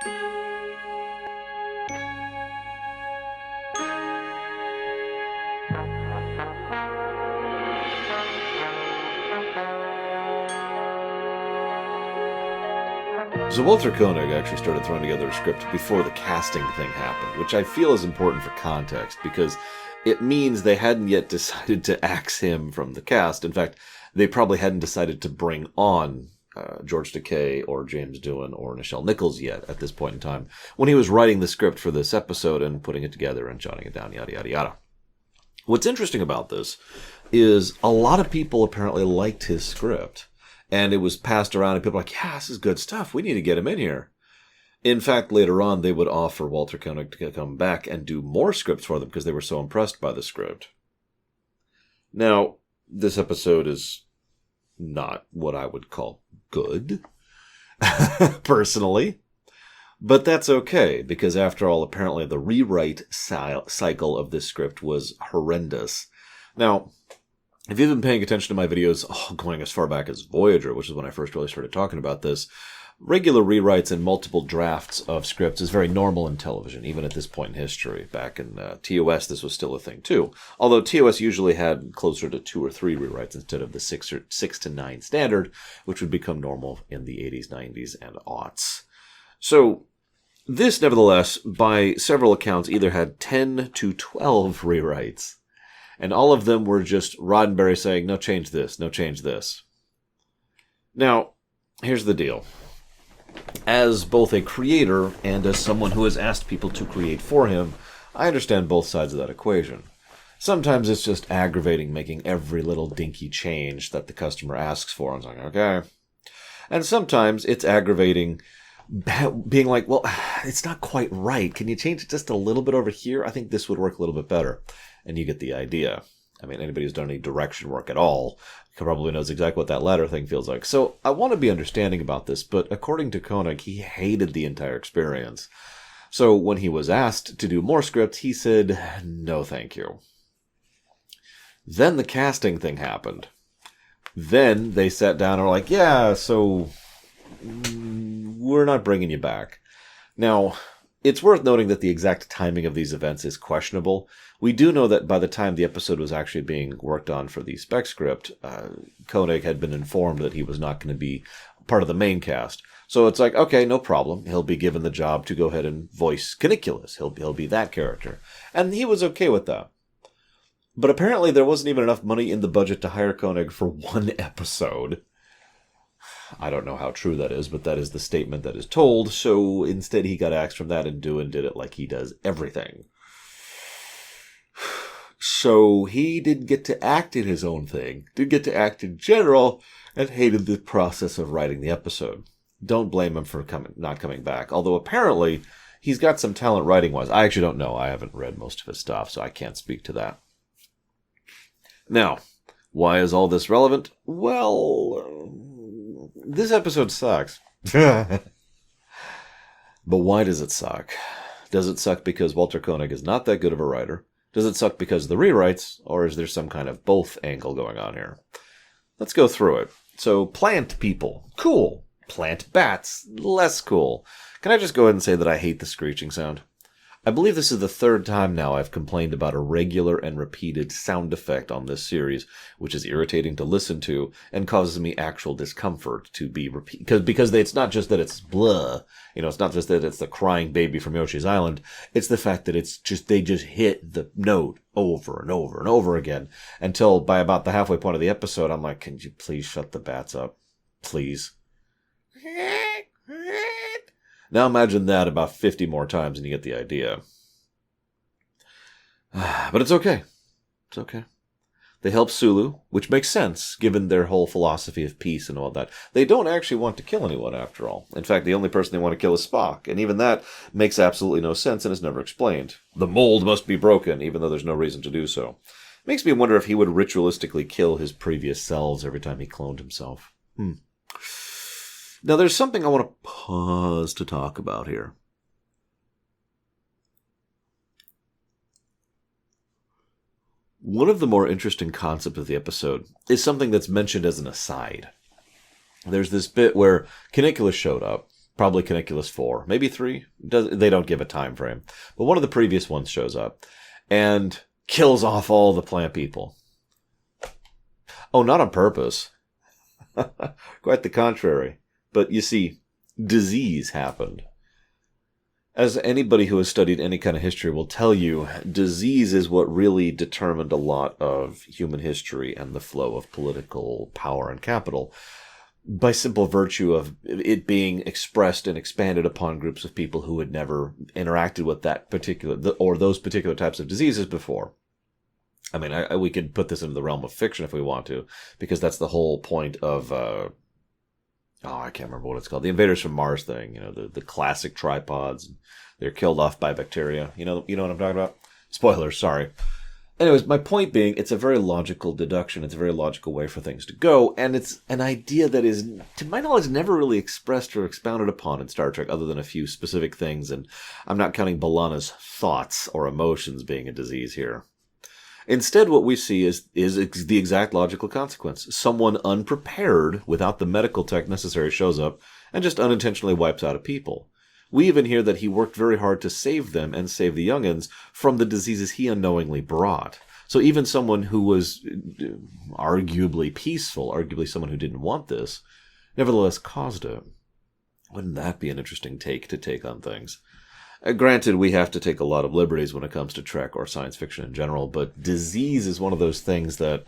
So Walter Koenig actually started throwing together a script before the casting thing happened, which I feel is important for context, because it means they hadn't yet decided to axe him from the cast. In fact, they probably hadn't decided to bring on George Takei or James Doohan or Nichelle Nichols yet at this point in time, when he was writing the script for this episode and putting it together and jotting it down, yada, yada, yada. What's interesting about this is a lot of people apparently liked his script. And it was passed around, and people were like, yeah, this is good stuff. We need to get him in here. In fact, later on, they would offer Walter Koenig to come back and do more scripts for them because they were so impressed by the script. Now, this episode is not what I would call good, personally. But that's okay, because after all, apparently the rewrite cycle of this script was horrendous. Now, if you've been paying attention to my videos, going as far back as Voyager, which is when I first really started talking about this, regular rewrites and multiple drafts of scripts is very normal in television, even at this point in history. Back in TOS, this was still a thing too. Although TOS usually had closer to 2 or 3 rewrites instead of the 6 to 9 standard, which would become normal in the 80s, 90s, and aughts. So this, nevertheless, by several accounts, either had 10 to 12 rewrites. And all of them were just Roddenberry saying, no, change this, no, change this. Now, here's the deal. As both a creator and as someone who has asked people to create for him, I understand both sides of that equation. Sometimes it's just aggravating making every little dinky change that the customer asks for. I'm like, okay. And sometimes it's aggravating being like, well, it's not quite right. Can you change it just a little bit over here? I think this would work a little bit better. And you get the idea. I mean, anybody who's done any direction work at all probably knows exactly what that latter thing feels like. So I want to be understanding about this, but according to Koenig, he hated the entire experience. So when he was asked to do more scripts, he said, no, thank you. Then the casting thing happened. Then they sat down and were like, yeah, so we're not bringing you back. Now, it's worth noting that the exact timing of these events is questionable. We do know that by the time the episode was actually being worked on for the spec script, Koenig had been informed that he was not going to be part of the main cast. So it's like, okay, no problem. He'll be given the job to go ahead and voice Caniculus. He'll be that character. And he was okay with that. But apparently there wasn't even enough money in the budget to hire Koenig for one episode. I don't know how true that is, but that is the statement that is told. So instead he got axed from that, and Doohan did it like he does everything. So he didn't get to act in his own thing, didn't get to act in general, and hated the process of writing the episode. Don't blame him for not coming back, although apparently he's got some talent writing-wise. I actually don't know. I haven't read most of his stuff, so I can't speak to that. Now, why is all this relevant? Well, this episode sucks. But why does it suck? Does it suck because Walter Koenig is not that good of a writer? Does it suck because of the rewrites? Or is there some kind of both angle going on here? Let's go through it. So, plant people. Cool. Plant bats. Less cool. Can I just go ahead and say that I hate the screeching sound? I believe this is the 3rd time now I've complained about a regular and repeated sound effect on this series, which is irritating to listen to and causes me actual discomfort to be repeated. Because it's not just that it's blah, it's not just that it's the crying baby from Yoshi's Island. It's the fact that they just hit the note over and over and over again until by about the halfway point of the episode, I'm like, can you please shut the bats up? Please. Now imagine that about 50 more times and you get the idea. But it's okay. It's okay. They help Sulu, which makes sense, given their whole philosophy of peace and all that. They don't actually want to kill anyone, after all. In fact, the only person they want to kill is Spock, and even that makes absolutely no sense and is never explained. The mold must be broken, even though there's no reason to do so. Makes me wonder if he would ritualistically kill his previous selves every time he cloned himself. Now, there's something I want to pause to talk about here. One of the more interesting concepts of the episode is something that's mentioned as an aside. There's this bit where Caniculus showed up, Probably Caniculus 4, maybe 3. They don't give a time frame. But one of the previous ones shows up and kills off all the plant people. Oh, not on purpose. Quite the contrary. But you see, disease happened. As anybody who has studied any kind of history will tell you, disease is what really determined a lot of human history and the flow of political power and capital, by simple virtue of it being expressed and expanded upon groups of people who had never interacted with that particular, or those particular types of diseases before. I mean, we could put this into the realm of fiction if we want to, because that's the whole point of, I can't remember what it's called. The Invaders from Mars thing, the classic tripods. They're killed off by bacteria. You know what I'm talking about? Spoilers, sorry. Anyways, my point being, it's a very logical deduction. It's a very logical way for things to go. And it's an idea that is, to my knowledge, never really expressed or expounded upon in Star Trek other than a few specific things. And I'm not counting B'Elanna's thoughts or emotions being a disease here. Instead, what we see is the exact logical consequence. Someone unprepared, without the medical tech necessary, shows up and just unintentionally wipes out a people. We even hear that he worked very hard to save them and save the youngins from the diseases he unknowingly brought. So even someone who was arguably peaceful, arguably someone who didn't want this, nevertheless caused it. Wouldn't that be an interesting take to take on things? Granted, we have to take a lot of liberties when it comes to Trek or science fiction in general, but disease is one of those things that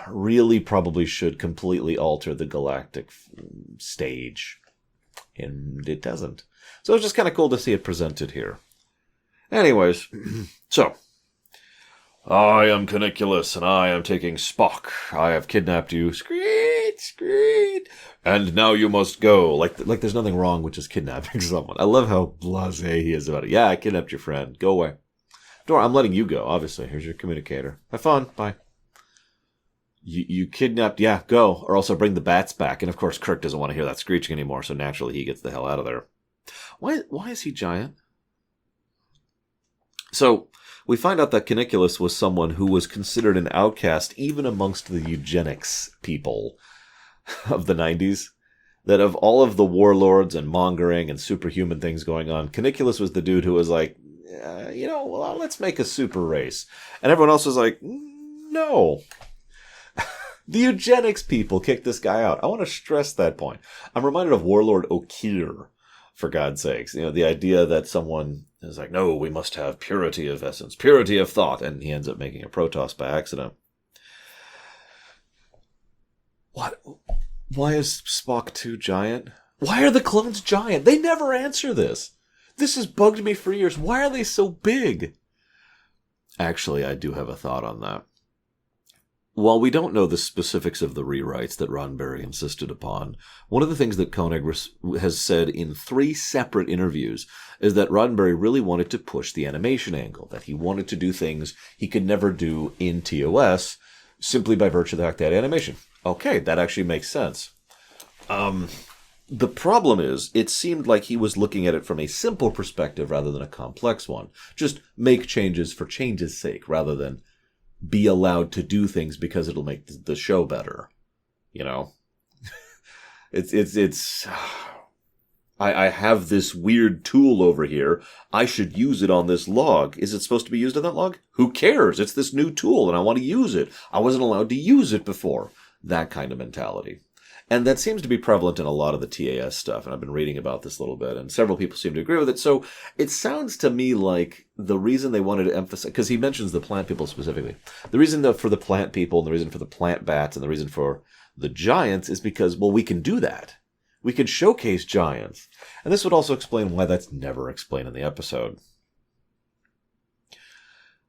really probably should completely alter the galactic stage. And it doesn't. So it's just kind of cool to see it presented here. Anyways, so. I am Caniculus, and I am taking Spock. I have kidnapped you. Screed, screed. And now you must go. Like there's nothing wrong with just kidnapping someone. I love how blasé he is about it. Yeah, I kidnapped your friend. Go away. Dora, I'm letting you go, obviously. Here's your communicator. Have fun. Bye. You kidnapped, yeah, go, or else I'll bring the bats back. And of course, Kirk doesn't want to hear that screeching anymore, so naturally he gets the hell out of there. Why is he giant? So, we find out that Caniculus was someone who was considered an outcast even amongst the eugenics people of the 90s. That of all of the warlords and mongering and superhuman things going on, Caniculus was the dude who was like, well, let's make a super race. And everyone else was like, no. The eugenics people kicked this guy out. I want to stress that point. I'm reminded of Warlord O'Keefe, for God's sakes. The idea that someone is like, no, we must have purity of essence, purity of thought, and he ends up making a Protoss by accident. What? Why is Spock 2 giant? Why are the clones giant? They never answer this. This has bugged me for years. Why are they so big? Actually, I do have a thought on that. While we don't know the specifics of the rewrites that Roddenberry insisted upon, one of the things that Koenig has said in 3 separate interviews is that Roddenberry really wanted to push the animation angle, that he wanted to do things he could never do in TOS simply by virtue of the fact that animation. Okay, that actually makes sense. The problem is, it seemed like he was looking at it from a simple perspective rather than a complex one. Just make changes for change's sake rather than be allowed to do things because it'll make the show better. I have this weird tool over here. I should use it on this log. Is it supposed to be used on that log? Who cares? It's this new tool and I want to use it. I wasn't allowed to use it before. That kind of mentality. And that seems to be prevalent in a lot of the TAS stuff, and I've been reading about this a little bit, and several people seem to agree with it. So it sounds to me like the reason they wanted to emphasize, because he mentions the plant people specifically, the reason for the plant people, and the reason for the plant bats, and the reason for the giants is because, well, we can do that. We can showcase giants. And this would also explain why that's never explained in the episode.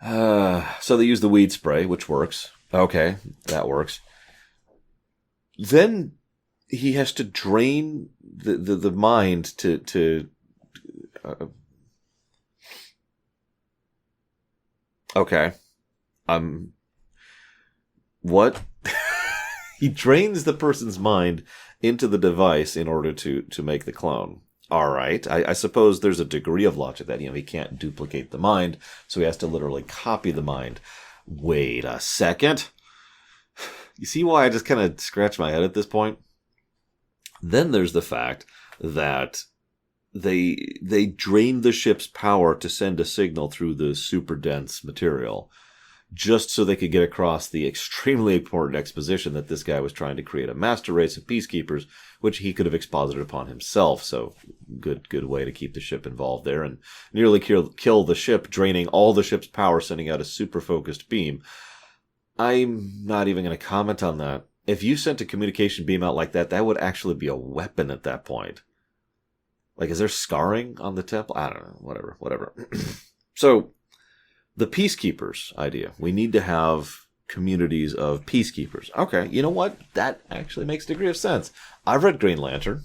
So they use the weed spray, which works. Okay, that works. Then he has to drain the mind to okay. What? He drains the person's mind into the device in order to make the clone. All right. I suppose there's a degree of logic that, he can't duplicate the mind, so he has to literally copy the mind. Wait a second. You see why I just kind of scratch my head at this point? Then there's the fact that they drained the ship's power to send a signal through the super dense material, just so they could get across the extremely important exposition that this guy was trying to create a master race of peacekeepers, which he could have exposited upon himself. So good way to keep the ship involved there, and nearly kill the ship, draining all the ship's power, sending out a super focused beam. I'm not even going to comment on that. If you sent a communication beam out like that, that would actually be a weapon at that point. Like, is there scarring on the temple? I don't know. Whatever. So, the peacekeepers idea. We need to have communities of peacekeepers. Okay, you know what? That actually makes a degree of sense. I've read Green Lantern.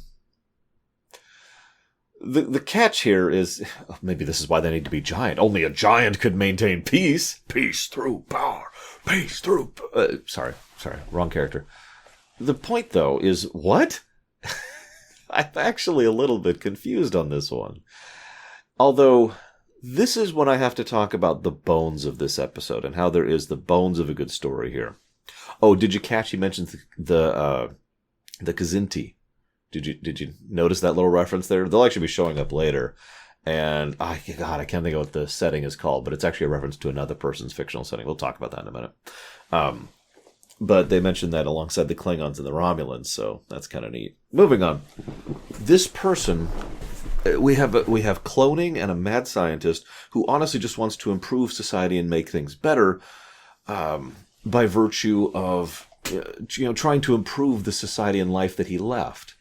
The catch here is, maybe this is why they need to be giant. Only a giant could maintain peace. Peace through power. Peace through... Sorry, wrong character. The point, though, is, what? I'm actually a little bit confused on this one. Although, this is when I have to talk about the bones of this episode and how there is the bones of a good story here. Oh, did you catch he mentions the Kazinti? Did you notice that little reference there? They'll actually be showing up later. And, I can't think of what the setting is called, but it's actually a reference to another person's fictional setting. We'll talk about that in a minute. But they mentioned that alongside the Klingons and the Romulans, so that's kind of neat. Moving on. This person, we have cloning and a mad scientist who honestly just wants to improve society and make things better by virtue of trying to improve the society and life that he left.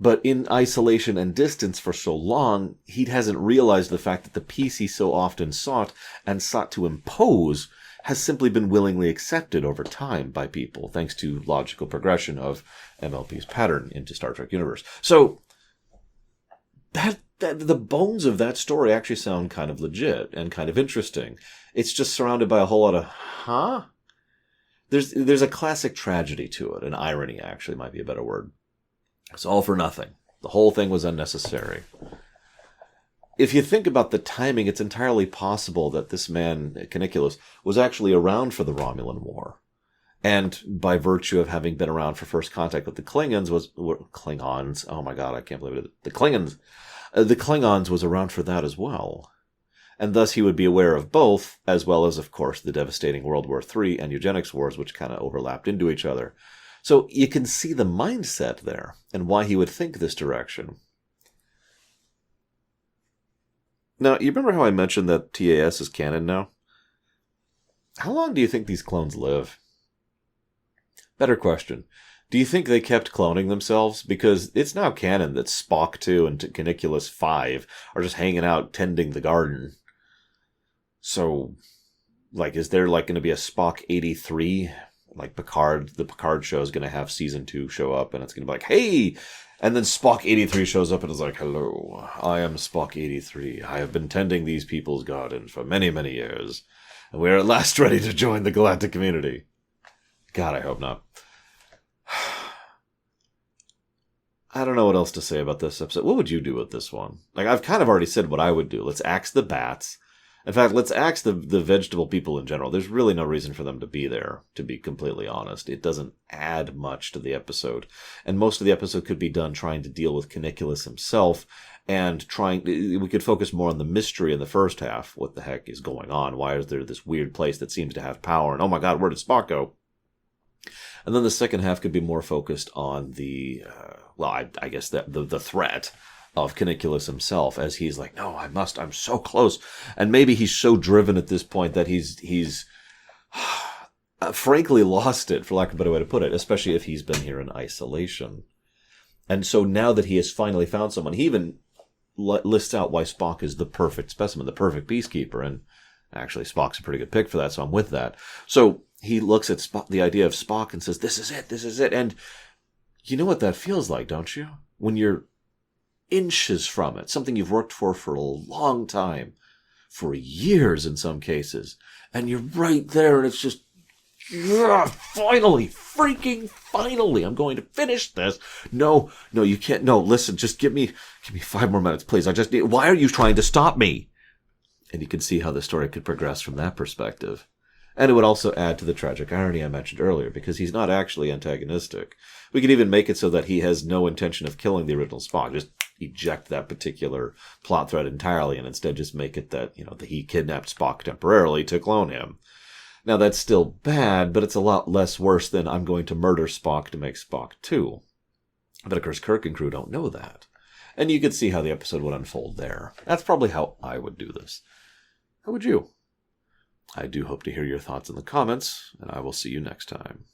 But in isolation and distance for so long, he hasn't realized the fact that the peace he so often sought to impose has simply been willingly accepted over time by people, thanks to logical progression of MLP's pattern into Star Trek universe. So, that the bones of that story actually sound kind of legit and kind of interesting. It's just surrounded by a whole lot of, There's a classic tragedy to it, an irony actually might be a better word. It's all for nothing. The whole thing was unnecessary. If you think about the timing, it's entirely possible that this man, Caniculus, was actually around for the Romulan War. And by virtue of having been around for first contact with the Klingons Klingons, oh my god, I can't believe it. The Klingons was around for that as well. And thus he would be aware of both, as well as, of course, the devastating World War III and eugenics wars, which kind of overlapped into each other. So you can see the mindset there, and why he would think this direction. Now, you remember how I mentioned that TAS is canon now? How long do you think these clones live? Better question. Do you think they kept cloning themselves? Because it's now canon that Spock 2 and Caniculus 5 are just hanging out tending the garden. So, is there going to be a Spock 83? Like the Picard show is going to have season 2 show up, and it's going to be like, hey! And then Spock 83 shows up and is like, hello, I am Spock 83. I have been tending these people's gardens for many, many years, and we are at last ready to join the galactic community. God, I hope not. I don't know what else to say about this episode. What would you do with this one? I've kind of already said what I would do. Let's axe the bats. In fact, let's axe the vegetable people in general. There's really no reason for them to be there, to be completely honest. It doesn't add much to the episode. And most of the episode could be done trying to deal with Caniculus himself, and we could focus more on the mystery in the first half. What the heck is going on? Why is there this weird place that seems to have power? And oh my god, where did Spock go? And then the second half could be more focused on I guess the threat of Caniculus himself, as he's like, no, I'm so close. And maybe he's so driven at this point that he's frankly lost it, for lack of a better way to put it, especially if he's been here in isolation. And so now that he has finally found someone, he even lists out why Spock is the perfect specimen, the perfect peacekeeper. And actually, Spock's a pretty good pick for that, so I'm with that. So he looks at the idea of Spock and says, this is it. And you know what that feels like, don't you? When you're inches from it, something you've worked for a long time, for years in some cases, and you're right there, and it's just, finally, freaking finally, I'm going to finish this. No, you can't. No, listen, just give me 5 more minutes, please. Why are you trying to stop me? And you can see how the story could progress from that perspective. And it would also add to the tragic irony I mentioned earlier, because he's not actually antagonistic. We could even make it so that he has no intention of killing the original Spock. Just eject that particular plot thread entirely and instead just make it that, that he kidnapped Spock temporarily to clone him. Now, that's still bad, but it's a lot less worse than I'm going to murder Spock to make Spock 2. But of course, Kirk and crew don't know that. And you could see how the episode would unfold there. That's probably how I would do this. How would you? I do hope to hear your thoughts in the comments, and I will see you next time.